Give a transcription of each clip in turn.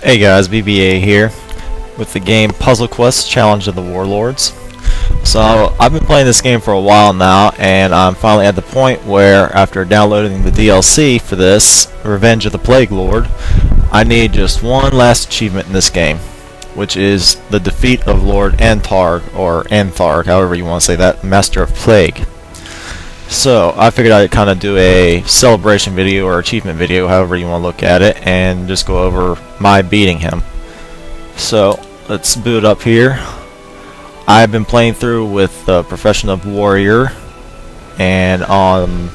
Hey guys, BBA here with the game Puzzle Quest Challenge of the Warlords. So I've been playing this game for a while now, and I'm finally at the point where after downloading the DLC for this, Revenge of the Plague Lord, I need just one last achievement in this game, which is the defeat of Lord Antharg, or Antharg, however you want to say that, Master of Plague. So I figured I'd kind of do a celebration video or achievement video, however you want to look at it, and just go over my beating him. So let's boot up here. I've been playing through with Professional Warrior and on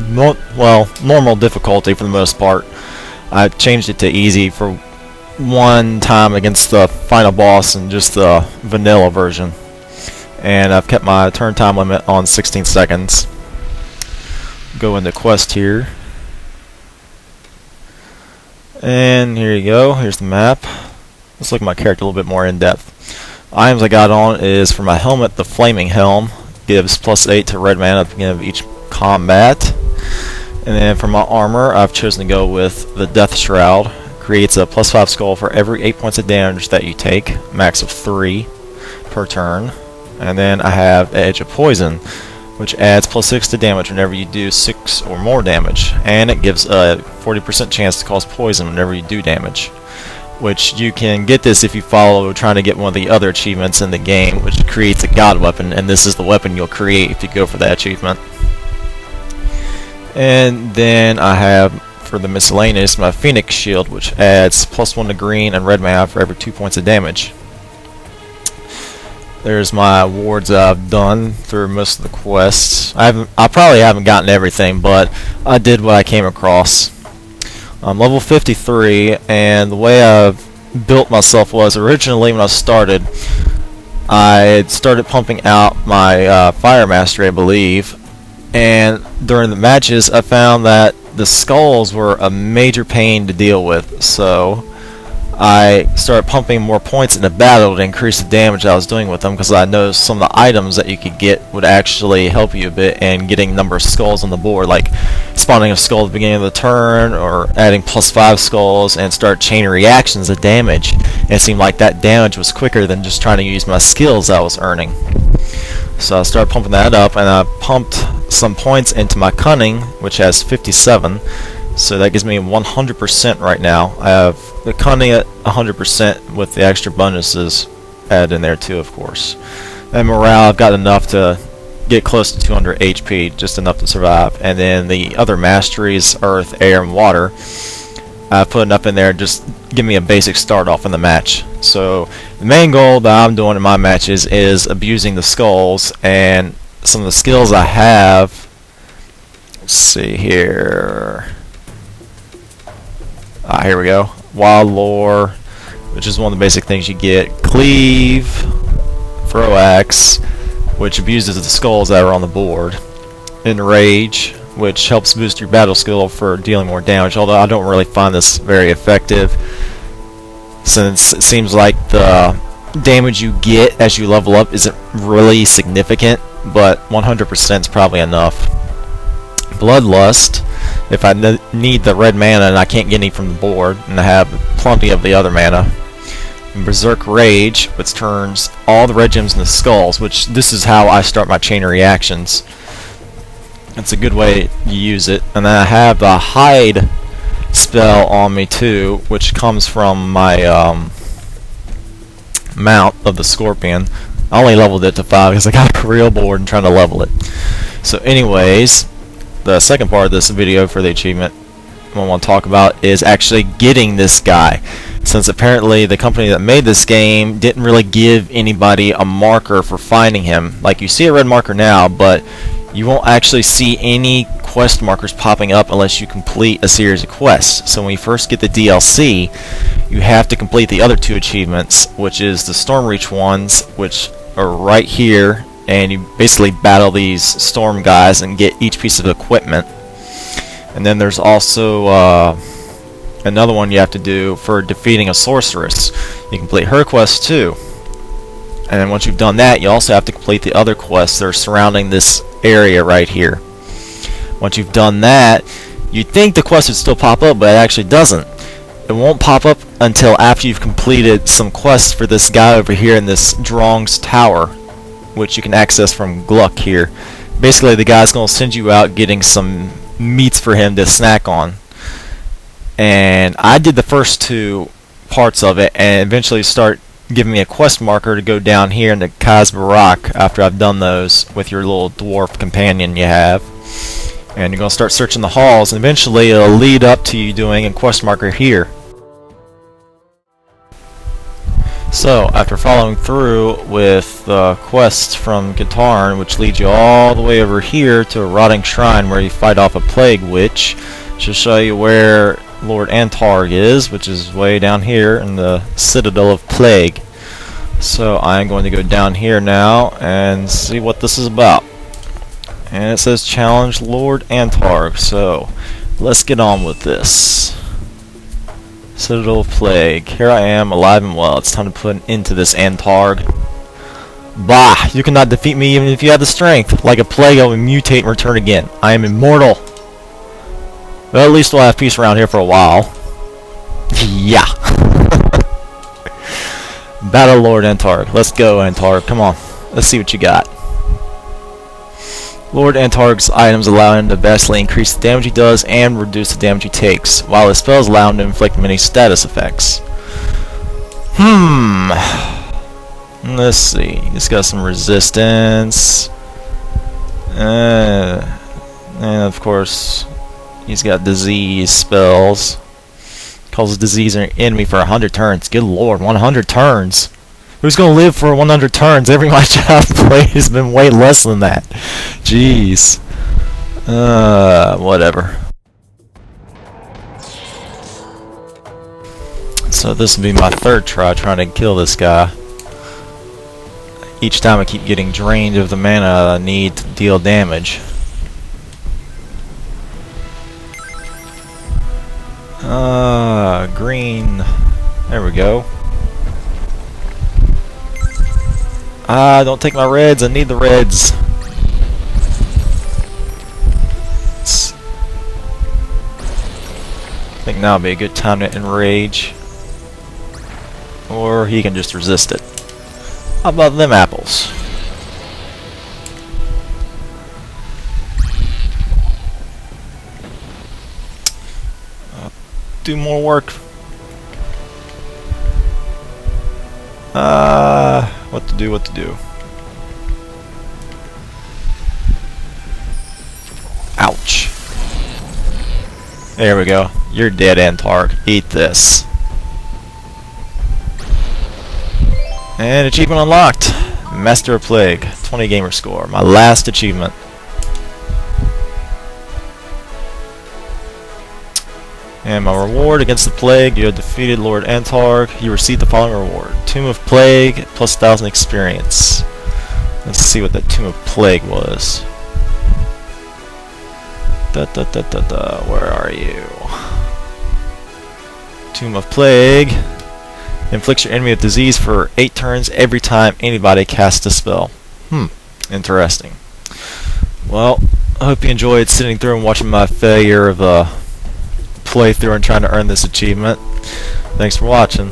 normal difficulty for the most part. I've changed it to easy for one time against the final boss and just the vanilla version. And I've kept my turn time limit on 16 seconds. Go into quest here, and here you go. Here's the map. Let's look at my character a little bit more in depth. Items I got on is for my helmet, the flaming helm gives +8 to red mana at the beginning of each combat, and then for my armor I've chosen to go with the death shroud. Creates a +5 skull for every 8 points of damage that you take, max of 3 per turn. And then I have edge of poison, which adds +6 to damage whenever you do 6 or more damage, and it gives a 40% chance to cause poison whenever you do damage. Which you can get this if you follow trying to get one of the other achievements in the game, which creates a god weapon, and this is the weapon you'll create if you go for that achievement. And then I have for the miscellaneous my Phoenix shield, which adds +1 to green and red mana for every 2 points of damage. There's my awards I've done through most of the quests. I probably haven't gotten everything, but I did what I came across. I'm level 53, and the way I've built myself was originally when I started pumping out my Fire Mastery, I believe, and during the matches I found that the skulls were a major pain to deal with, so I started pumping more points into battle to increase the damage I was doing with them, because I noticed some of the items that you could get would actually help you a bit in getting a number of skulls on the board, like spawning a skull at the beginning of the turn, or adding +5 skulls and start chain reactions of damage. And it seemed like that damage was quicker than just trying to use my skills I was earning. So I started pumping that up, and I pumped some points into my cunning, which has 57. So that gives me 100% right now. I have the cunning at 100% with the extra bonuses added in there too, of course. And morale, I've got enough to get close to 200 HP, just enough to survive. And then the other masteries, earth, air, and water, I put enough in there just give me a basic start off in the match. So the main goal that I'm doing in my matches is abusing the skulls, and some of the skills I have. Let's see here. Here we go. Wild Lore, which is one of the basic things you get. Cleave, Throw Axe, which abuses the skulls that are on the board. Enrage, which helps boost your battle skill for dealing more damage, although I don't really find this very effective, since it seems like the damage you get as you level up isn't really significant, but 100% is probably enough. Bloodlust, if I need the red mana and I can't get any from the board, and I have plenty of the other mana. And Berserk Rage, which turns all the red gems into skulls, which this is how I start my chain of reactions. It's a good way to use it. And then I have the Hide spell on me too, which comes from my mount of the Scorpion. I only leveled it to 5 because I got real bored and trying to level it. So anyways, the second part of this video for the achievement I want to talk about is actually getting this guy, since apparently the company that made this game didn't really give anybody a marker for finding him. Like, you see a red marker now, but you won't actually see any quest markers popping up unless you complete a series of quests. So when you first get the DLC, you have to complete the other 2 achievements, which is the Stormreach ones, which are right here, and you basically battle these storm guys and get each piece of equipment. And then there's also another one you have to do for defeating a sorceress. You complete her quest too. And then once you've done that, you also have to complete the other quests that are surrounding this area right here. Once you've done that, you'd think the quest would still pop up, but it actually doesn't. it won't pop up until after you've completed some quests for this guy over here in this Zomg's tower, which you can access from Gluck here. Basically, the guy's going to send you out getting some meats for him to snack on. And I did the first 2 parts of it, and eventually start giving me a quest marker to go down here into Kai's Barak after I've done those with your little dwarf companion you have. And you're going to start searching the halls, and eventually it'll lead up to you doing a quest marker here. So, after following through with the quest from Katarn, which leads you all the way over here to a rotting shrine where you fight off a plague witch, she'll show you where Lord Antharg is, which is way down here in the Citadel of Plague. So I'm going to go down here now and see what this is about. And it says challenge Lord Antharg, so let's get on with this. Citadel of Plague. Here I am, alive and well. It's time to put an end to this Antharg. Bah! You cannot defeat me even if you have the strength. Like a plague, I will mutate and return again. I am immortal. Well, at least we'll have peace around here for a while. Yeah. Battle Lord Antharg. Let's go, Antharg. Come on. Let's see what you got. Lord Antharg's items allow him to vastly increase the damage he does and reduce the damage he takes, while his spells allow him to inflict many status effects. Let's see. He's got some resistance. And of course, he's got disease spells. Causes disease on your enemy for 100 turns. Good lord, 100 turns! Who's gonna live for 100 turns? Every match I've played has been way less than that. Jeez. Whatever. So this will be my 3rd try trying to kill this guy. Each time I keep getting drained of the mana I need to deal damage. Green. There we go. Don't take my reds. I need the reds. I think now would be a good time to enrage. Or he can just resist it. How about them apples? Do more work. What to do. Ouch. There we go. You're dead, Antharg. Eat this. And achievement unlocked. Master of Plague. 20 gamer score. My last achievement. And my reward against the Plague, you have defeated Lord Antharg. You receive the following reward. Tomb of Plague, plus 1,000 experience. Let's see what that Tomb of Plague was. Where are you? Tomb of Plague. Inflicts your enemy with disease for 8 turns every time anybody casts a spell. Interesting. Well, I hope you enjoyed sitting through and watching my failure of playthrough and trying to earn this achievement. Thanks for watching.